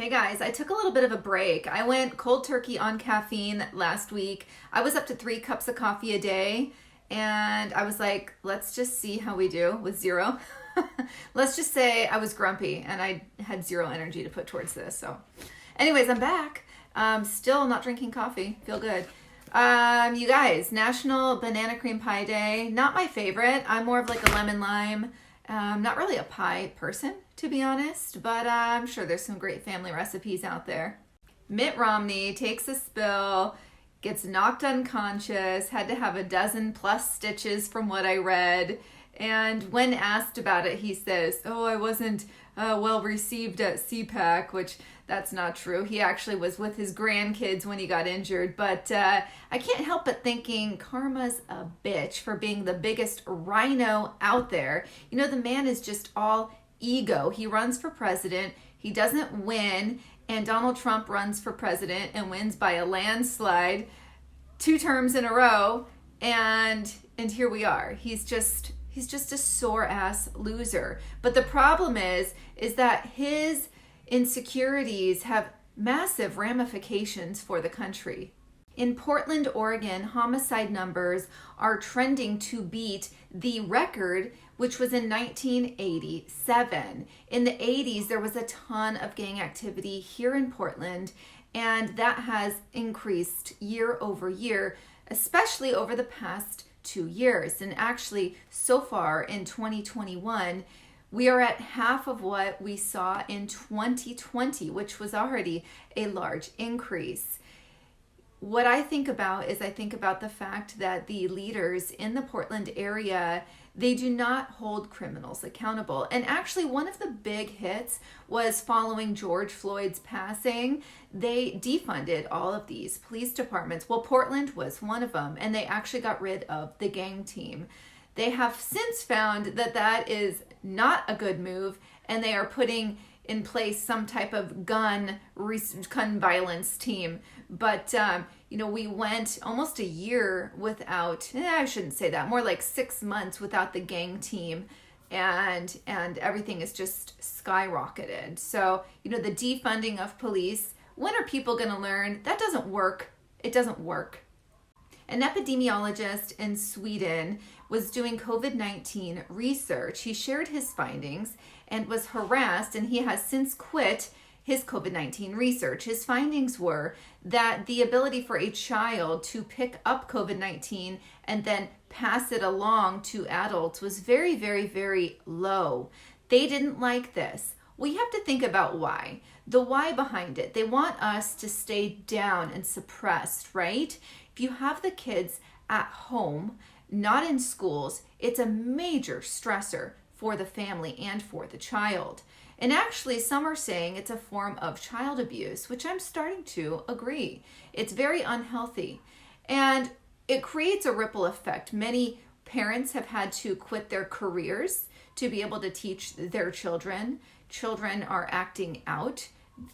Okay guys, I took a little bit of a break. I went cold turkey on caffeine last week. I was up to 3 cups of coffee a day and I was like, let's just see how we do with 0. Let's just say I was grumpy and I had 0 energy to put towards this. So anyways, I'm back. Still not drinking coffee. Feel good. You guys, National Banana Cream Pie Day. Not my favorite. I'm more of like a lemon lime. Not really a pie person, to be honest, but I'm sure there's some great family recipes out there. Mitt Romney takes a spill, gets knocked unconscious, had to have a 12+ stitches from what I read, and when asked about it, he says, oh, I wasn't well received at CPAC, which that's not true. He actually was with his grandkids when he got injured, but I can't help but thinking karma's a bitch for being the biggest rhino out there. You know, the man is just all ego. He runs for president, he doesn't win, and Donald Trump runs for president and wins by a landslide 2 terms in a row, and here we are. He's just a sore ass loser. But the problem is that his insecurities have massive ramifications for the country. In Portland, Oregon, homicide numbers are trending to beat the record, which was in 1987. In the 80s, there was a ton of gang activity here in Portland, and that has increased year over year, especially over the past 2 years. And actually, so far in 2021, we are at half of what we saw in 2020, which was already a large increase. What I think about is I think about the fact that the leaders in the Portland area, they do not hold criminals accountable. And actually, one of the big hits was following George Floyd's passing. They defunded all of these police departments. Well, Portland was one of them, and they actually got rid of the gang team. They have since found that that is not a good move, and they are putting in place some type of gun violence team. But, we went almost a year without, I shouldn't say that, more like 6 months without the gang team, and everything is just skyrocketed. So, the defunding of police, when are people going to learn? That doesn't work. It doesn't work. An epidemiologist in Sweden was doing COVID-19 research. He shared his findings and was harassed, and he has since quit his COVID-19 research. His findings were that the ability for a child to pick up COVID-19 and then pass it along to adults was very, very, very low. They didn't like this. We have to think about why. The why behind it. They want us to stay down and suppressed, right? If you have the kids at home, not in schools, it's a major stressor for the family and for the child. And actually, some are saying it's a form of child abuse, which I'm starting to agree. It's very unhealthy. And it creates a ripple effect. Many parents have had to quit their careers to be able to teach their children. Children are acting out.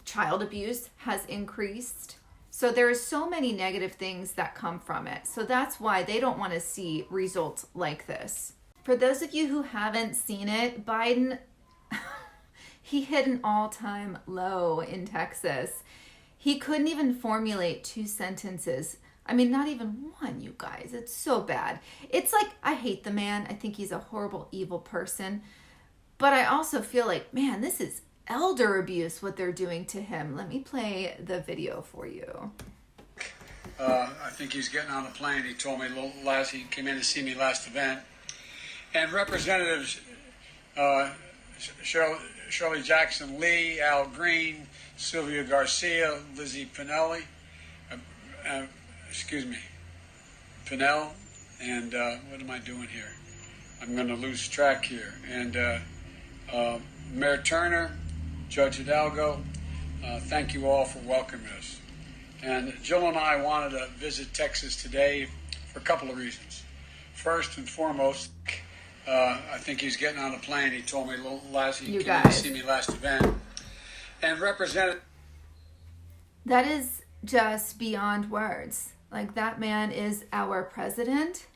Child abuse has increased. So there are so many negative things that come from it. So that's why they don't want to see results like this. For those of you who haven't seen it, Biden, he hit an all-time low in Texas. He couldn't even formulate 2 sentences. I mean, not even one, you guys. It's so bad. It's like, I hate the man. I think he's a horrible, evil person. But I also feel like, man, this is elder abuse, what they're doing to him. Let me play the video for you. I think he's getting on a plane. He told me he came in to see me last event. And Representatives Shirley Jackson Lee, Al Green, Sylvia Garcia, Lizzie Pinelli, Pinell, and what am I doing here? I'm going to lose track here. And Mayor Turner, Judge Hidalgo, thank you all for welcoming us. And Jill and I wanted to visit Texas today for a couple of reasons. First and foremost, I think he's getting on a plane. He told me he came in to see me last event. And that is just beyond words. Like, that man is our president.